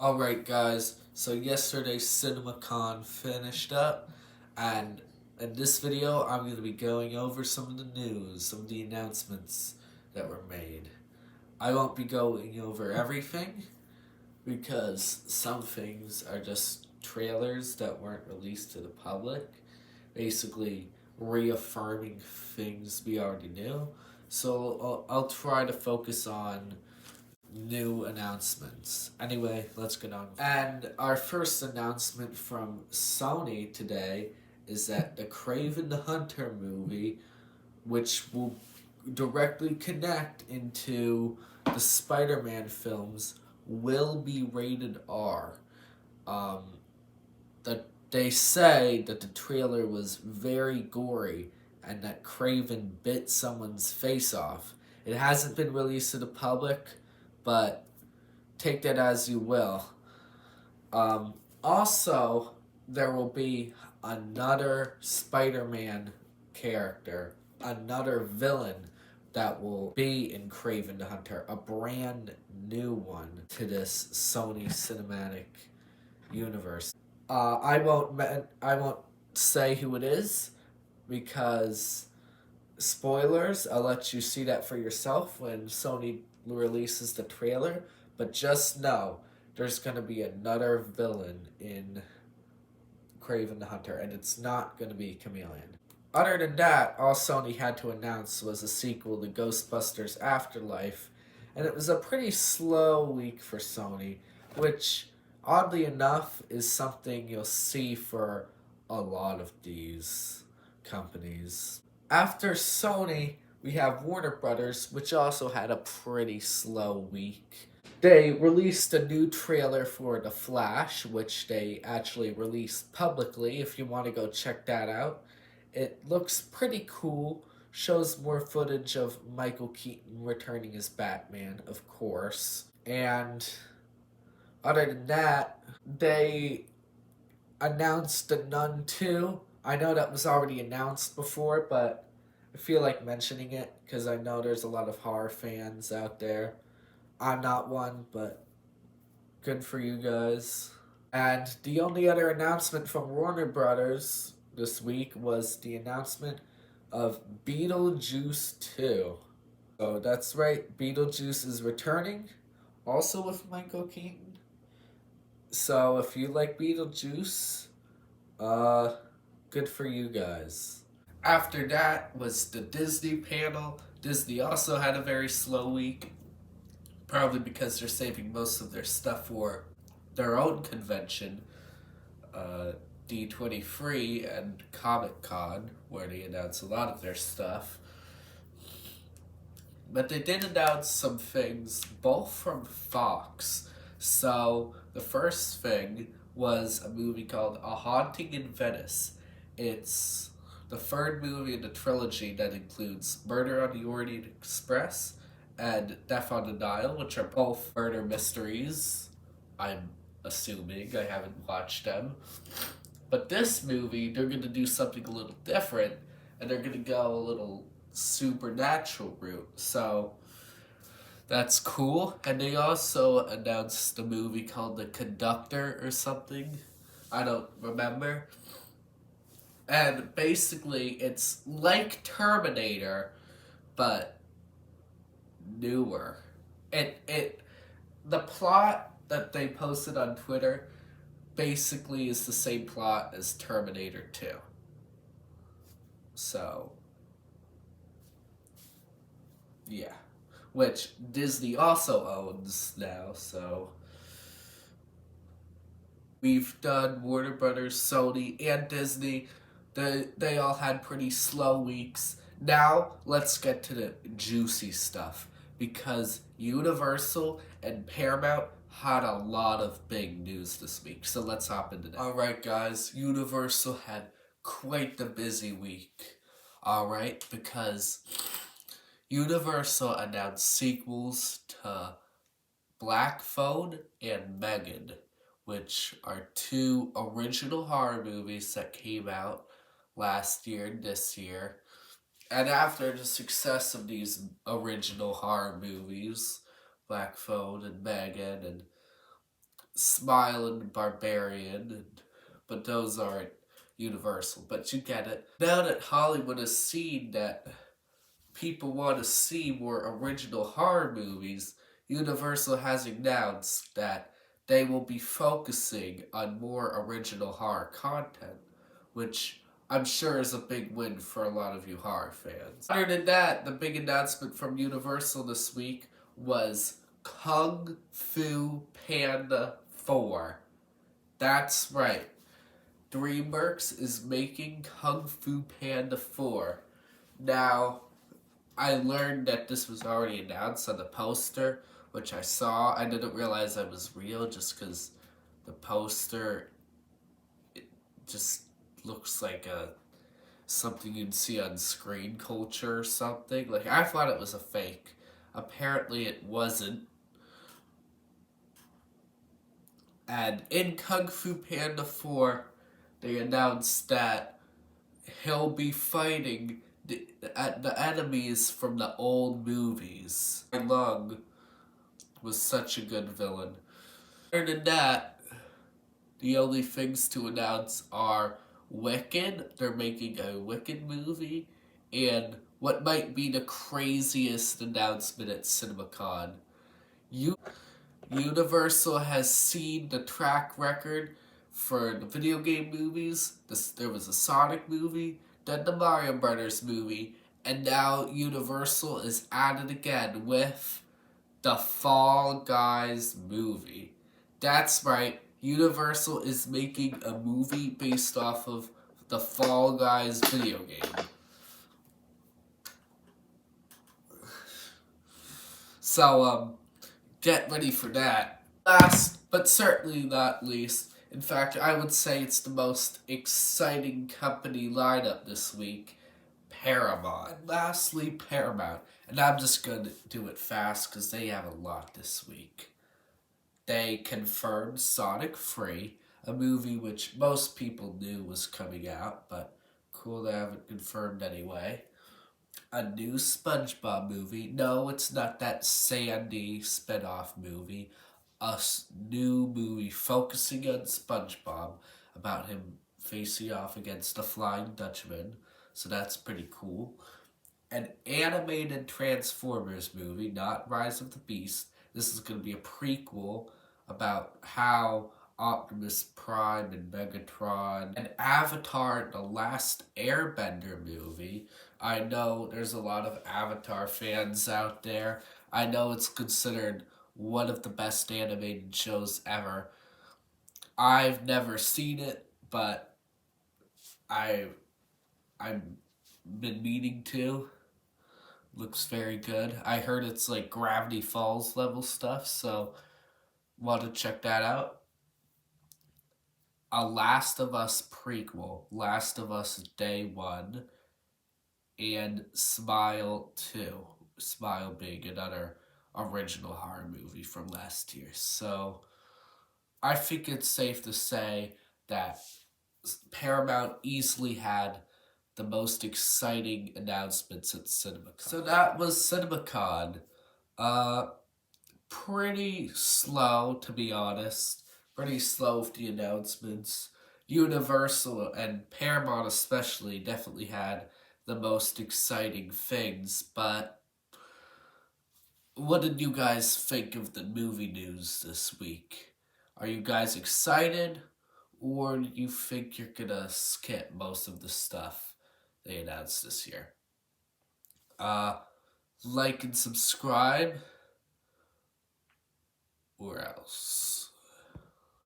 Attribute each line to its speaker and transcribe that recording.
Speaker 1: Alright, guys, so yesterday's CinemaCon finished up, and in this video, I'm going to be going over some of the news, some of the announcements that were made. I won't be going over everything, because some things are just trailers that weren't released to the public, basically reaffirming things we already knew. So I'll try to focus on new announcements. Anyway, let's get on. And our first announcement from Sony today is that the Craven the Hunter movie, which will directly connect into the Spider-Man films, will be rated R. Um, that they say that the trailer was very gory and that Craven bit someone's face off. It hasn't been released to the public, but take that as you will. Also, there will be another Spider-Man character, another villain that will be in Craven the Hunter, a brand new one to this Sony cinematic universe. I won't say who it is because spoilers. I'll let you see that for yourself when Sony releases the trailer. But just know there's gonna be another villain in Craven the Hunter, and it's not gonna be Chameleon. Other than that, all Sony had to announce was a sequel to Ghostbusters Afterlife, and it was a pretty slow week for Sony, which, oddly enough, is something you'll see for a lot of these companies. After Sony, we have Warner Brothers, which also had a pretty slow week. They released a new trailer for The Flash, which they actually released publicly if you want to go check that out. It looks pretty cool, shows more footage of Michael Keaton returning as Batman, of course. And other than that, they announced The Nun 2. I know that was already announced before, but I feel like mentioning it because I know there's a lot of horror fans out there. I'm not one, but good for you guys. And the only other announcement from Warner Brothers this week was the announcement of Beetlejuice 2. So that's right, Beetlejuice is returning, also with Michael Keaton. So if you like Beetlejuice, good for you guys. After that was the Disney panel. Disney also had a very slow week, probably because they're saving most of their stuff for their own convention, D23 and Comic Con, where they announce a lot of their stuff. But they did announce some things, both from Fox. So the first thing was a movie called A Haunting in Venice. It's the third movie in the trilogy that includes Murder on the Orient Express and Death on the Nile, which are both murder mysteries. I'm assuming. I haven't watched them. But this movie, they're going to do something a little different, and they're going to go a little supernatural route. So that's cool. And they also announced a movie called The Conductor or something. I don't remember. And basically, it's like Terminator, but newer. The plot that they posted on Twitter basically is the same plot as Terminator 2. So, yeah. Which Disney also owns now, so. We've done Warner Brothers, Sony, and Disney. They all had pretty slow weeks. Now, let's get to the juicy stuff. Because Universal and Paramount had a lot of big news this week. So let's hop into that. Alright, guys. Universal had quite the busy week. Alright? Because Universal announced sequels to Black Phone and Megan, which are two original horror movies that came out last year and this year. And after the success of these original horror movies, Black Phone and Megan, and Smile and Barbarian, but those aren't Universal. But you get it. Now that Hollywood has seen that people want to see more original horror movies, Universal has announced that they will be focusing on more original horror content, which I'm sure is a big win for a lot of you horror fans. Other than that, the big announcement from Universal this week was Kung Fu Panda 4. That's right. DreamWorks is making Kung Fu Panda 4. Now, I learned that this was already announced on the poster, which I saw. I didn't realize that was real just because the poster it just looks like something you'd see on Screen Culture or something. Like, I thought it was a fake. Apparently it wasn't. And in Kung Fu Panda 4, they announced that he'll be fighting the enemies from the old movies. Lung was such a good villain. Other than that, the only things to announce are Wicked. They're making a Wicked movie, and what might be the craziest announcement at CinemaCon. Universal has seen the track record for the video game movies. There was a Sonic movie, then the Mario Brothers movie, and now Universal is at it again with the Fall Guys movie. That's right, Universal is making a movie based off of the Fall Guys video game. So, get ready for that. Last, but certainly not least, in fact, I would say it's the most exciting company lineup this week, Paramount. And lastly, Paramount. And I'm just going to do it fast because they have a lot this week. They confirmed Sonic 3, a movie which most people knew was coming out, but cool to have it confirmed anyway. A new SpongeBob movie. No, it's not that Sandy spin-off movie. New movie focusing on SpongeBob, about him facing off against the Flying Dutchman. So that's pretty cool. An animated Transformers movie, not Rise of the Beast. This is going to be a prequel about how Optimus Prime and Megatron. An Avatar The Last Airbender movie. I know there's a lot of Avatar fans out there. I know it's considered one of the best animated shows ever. I've never seen it, but I've been meaning to. Looks very good. I heard it's like Gravity Falls level stuff, so want to check that out. A Last of Us prequel, Last of Us Day 1, and Smile 2. Smile being another original horror movie from last year. So I think it's safe to say that Paramount easily had the most exciting announcements at CinemaCon. So that was CinemaCon. Pretty slow, to be honest. Pretty slow with the announcements. Universal and Paramount especially definitely had the most exciting things, but what did you guys think of the movie news this week? Are you guys excited, or do you think you're gonna skip most of the stuff they announced this year? Like and subscribe, or else.